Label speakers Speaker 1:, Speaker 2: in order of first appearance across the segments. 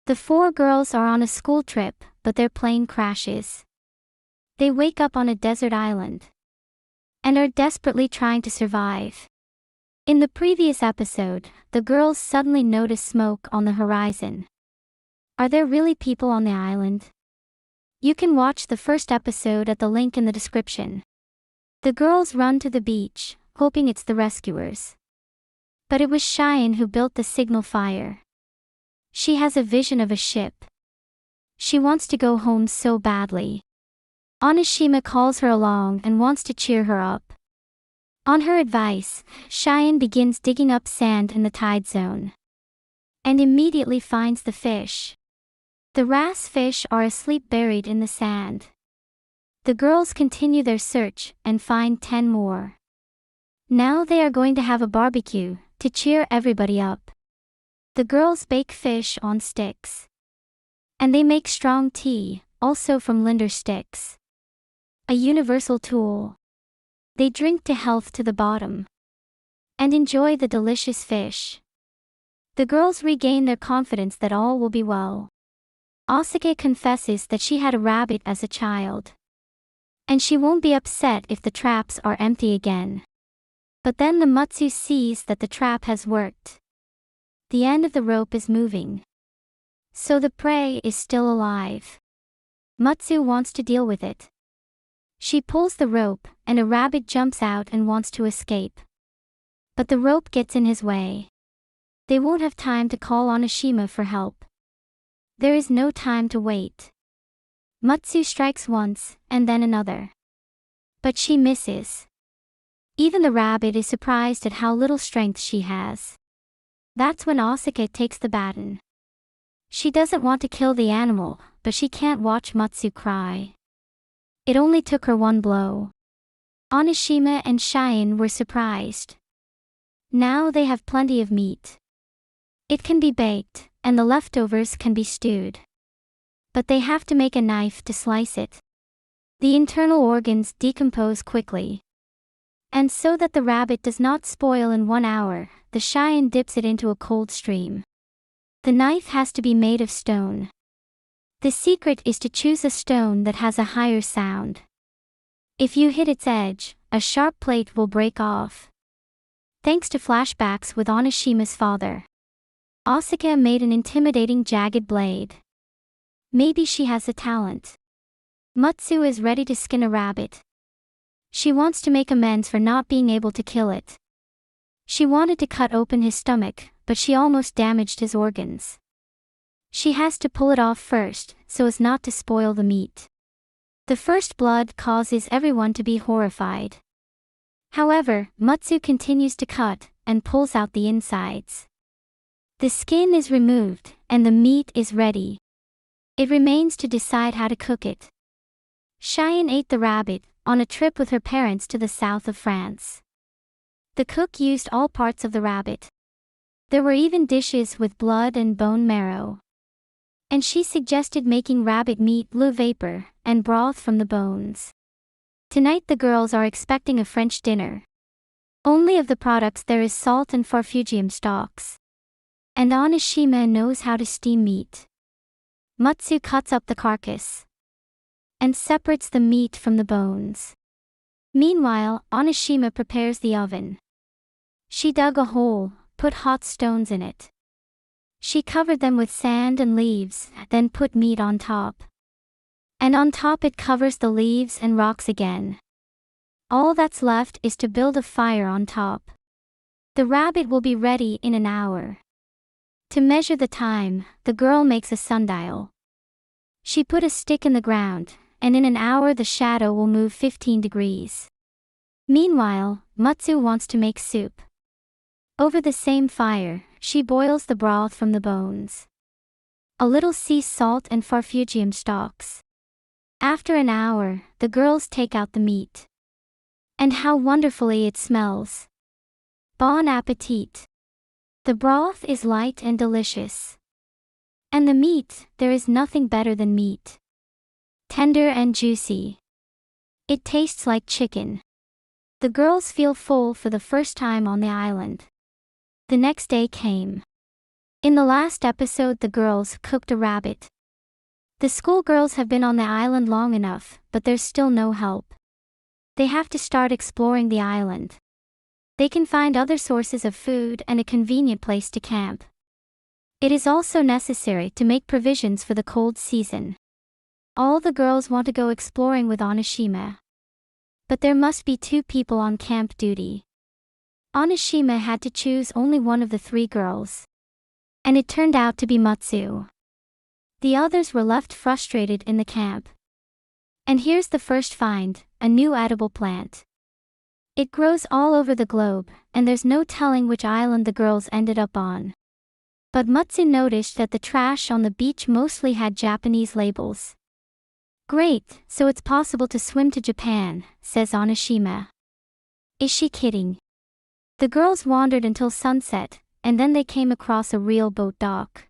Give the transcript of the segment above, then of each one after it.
Speaker 1: The four girls are on a school trip, but their plane crashes. They wake up on a desert island and are desperately trying to survive. In the previous episode, the girls suddenly notice smoke on the horizon. Are there really people on the island? You can watch the first episode at the link in the description. The girls run to the beach, hoping it's the rescuers. But it was Cheyenne who built the signal fire. She has a vision of a ship. She wants to go home so badly. Onishima calls her along and wants to cheer her up. On her advice, Cheyenne begins digging up sand in the tide zone and immediately finds the fish. The wrasse fish are asleep buried in the sand. The girls continue their search and find 10 more. Now they are going to have a barbecue to cheer everybody up. The girls bake fish on sticks. And they make strong tea, also from linder sticks. A universal tool. They drink to health to the bottom. And enjoy the delicious fish. The girls regain their confidence that all will be well. Asuka confesses that she had a rabbit as a child. And she won't be upset if the traps are empty again. But then the Mutsu sees that the trap has worked. The end of the rope is moving. So the prey is still alive. Mutsu wants to deal with it. She pulls the rope, and a rabbit jumps out and wants to escape. But the rope gets in his way. They won't have time to call Onishima for help. There is no time to wait. Mutsu strikes once, and then another. But she misses. Even the rabbit is surprised at how little strength she has. That's when Asuka takes the baton. She doesn't want to kill the animal, but she can't watch Mutsu cry. It only took her one blow. Onishima and Cheyenne were surprised. Now they have plenty of meat. It can be baked, and the leftovers can be stewed. But they have to make a knife to slice it. The internal organs decompose quickly. And so that the rabbit does not spoil in 1 hour, the Cheyenne dips it into a cold stream. The knife has to be made of stone. The secret is to choose a stone that has a higher sound. If you hit its edge, a sharp plate will break off. Thanks to flashbacks with Onishima's father, Asuka made an intimidating jagged blade. Maybe she has a talent. Mutsu is ready to skin a rabbit. She wants to make amends for not being able to kill it. She wanted to cut open his stomach, but she almost damaged his organs. She has to pull it off first, so as not to spoil the meat. The first blood causes everyone to be horrified. However, Mutsu continues to cut, and pulls out the insides. The skin is removed, and the meat is ready. It remains to decide how to cook it. Cheyenne ate the rabbit on a trip with her parents to the south of France. The cook used all parts of the rabbit. There were even dishes with blood and bone marrow. And she suggested making rabbit meat blue vapor and broth from the bones. Tonight the girls are expecting a French dinner. Only of the products there is salt and farfugium stalks. And Onishima knows how to steam meat. Mutsu cuts up the carcass and separates the meat from the bones. Meanwhile, Onishima prepares the oven. She dug a hole, put hot stones in it. She covered them with sand and leaves, then put meat on top. And on top it covers the leaves and rocks again. All that's left is to build a fire on top. The rabbit will be ready in an hour. To measure the time, the girl makes a sundial. She put a stick in the ground, and in an hour the shadow will move 15 degrees. Meanwhile, Mutsu wants to make soup. Over the same fire, she boils the broth from the bones. A little sea salt and farfugium stalks. After an hour, the girls take out the meat. And how wonderfully it smells. Bon appetit. The broth is light and delicious. And the meat, there is nothing better than meat. Tender and juicy. It tastes like chicken. The girls feel full for the first time on the island. The next day came. In the last episode, the girls cooked a rabbit. The schoolgirls have been on the island long enough, but there's still no help. They have to start exploring the island. They can find other sources of food and a convenient place to camp. It is also necessary to make provisions for the cold season. All the girls want to go exploring with Onishima. But there must be 2 people on camp duty. Onishima had to choose only one of the 3 girls. And it turned out to be Matsu. The others were left frustrated in the camp. And here's the first find, a new edible plant. It grows all over the globe, and there's no telling which island the girls ended up on. But Matsu noticed that the trash on the beach mostly had Japanese labels. Great, so it's possible to swim to Japan, says Onishima. Is she kidding? The girls wandered until sunset, and then they came across a real boat dock.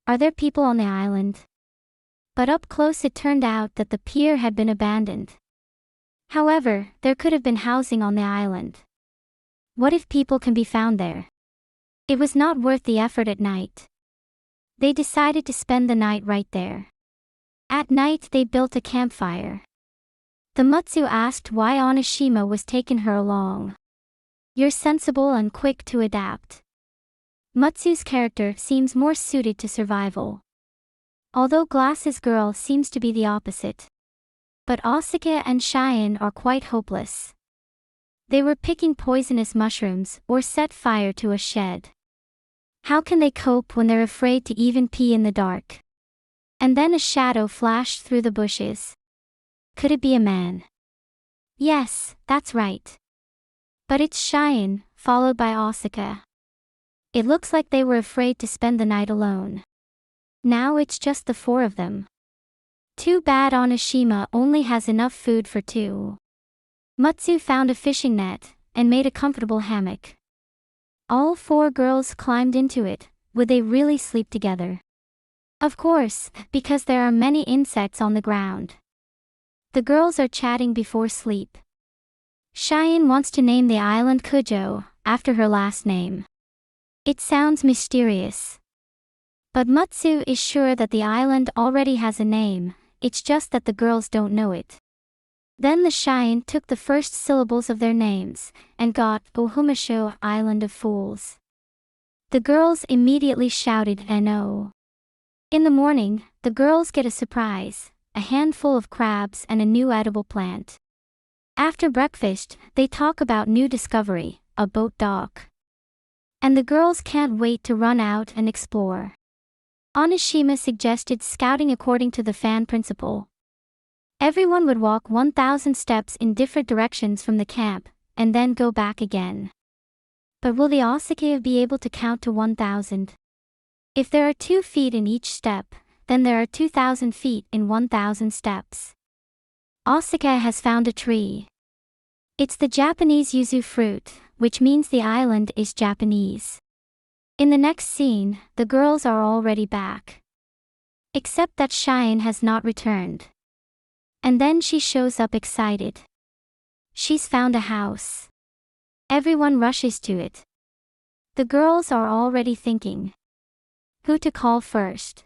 Speaker 1: Are there people on the island? But up close it turned out that the pier had been abandoned. However, there could have been housing on the island. What if people can be found there? It was not worth the effort at night. They decided to spend the night right there. At night they built a campfire. The Matsu asked why Onishima was taking her along. You're sensible and quick to adapt. Matsu's character seems more suited to survival. Although Glass's girl seems to be the opposite. But Asuka and Cheyenne are quite hopeless. They were picking poisonous mushrooms or set fire to a shed. How can they cope when they're afraid to even pee in the dark? And then a shadow flashed through the bushes. Could it be a man? Yes, that's right. But it's Cheyenne, followed by Asuka. It looks like they were afraid to spend the night alone. Now it's just the 4 of them. Too bad Onishima only has enough food for 2. Matsu found a fishing net and made a comfortable hammock. All 4 girls climbed into it. Would they really sleep together? Of course, because there are many insects on the ground. The girls are chatting before sleep. Cheyenne wants to name the island Kujo, after her last name. It sounds mysterious. But Matsu is sure that the island already has a name, it's just that the girls don't know it. Then the Cheyenne took the first syllables of their names, and got Ohumasho, Island of Fools. The girls immediately shouted "No." In the morning, the girls get a surprise, a handful of crabs and a new edible plant. After breakfast, they talk about new discovery, a boat dock. And the girls can't wait to run out and explore. Onishima suggested scouting according to the fan principle. Everyone would walk 1,000 steps in different directions from the camp, and then go back again. But will the Asuka be able to count to 1,000? If there are 2 feet in each step, then there are 2,000 feet in 1,000 steps. Asuka has found a tree. It's the Japanese yuzu fruit, which means the island is Japanese. In the next scene, the girls are already back. Except that Cheyenne has not returned. And then she shows up excited. She's found a house. Everyone rushes to it. The girls are already thinking who to call first.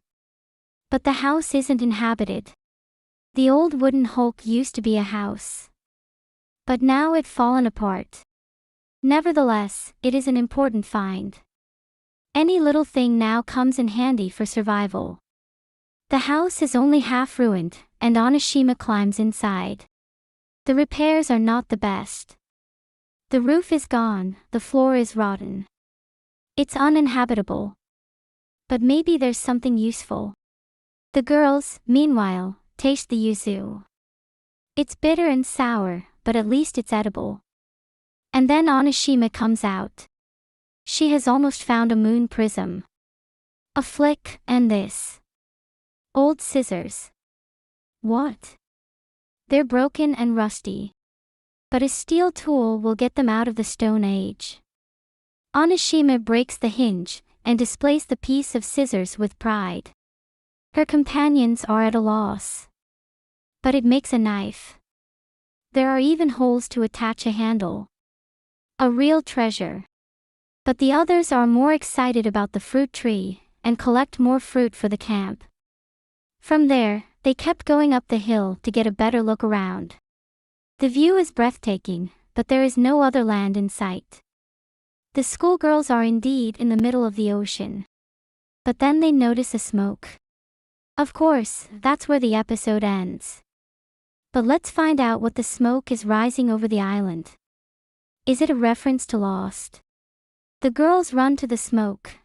Speaker 1: But the house isn't inhabited. The old wooden hulk used to be a house. But now it's fallen apart. Nevertheless, it is an important find. Any little thing now comes in handy for survival. The house is only half ruined, and Onishima climbs inside. The repairs are not the best. The roof is gone, the floor is rotten. It's uninhabitable. But maybe there's something useful. The girls, meanwhile, taste the yuzu. It's bitter and sour, but at least it's edible. And then Onishima comes out. She has almost found a moon prism. A flick, and this. Old scissors. What? They're broken and rusty. But a steel tool will get them out of the Stone Age. Onishima breaks the hinge, and displays the piece of scissors with pride. Her companions are at a loss. But it makes a knife. There are even holes to attach a handle. A real treasure. But the others are more excited about the fruit tree and collect more fruit for the camp. From there, they kept going up the hill to get a better look around. The view is breathtaking, but there is no other land in sight. The schoolgirls are indeed in the middle of the ocean. But then they notice a smoke. Of course, that's where the episode ends. But let's find out what the smoke is rising over the island. Is it a reference to Lost? The girls run to the smoke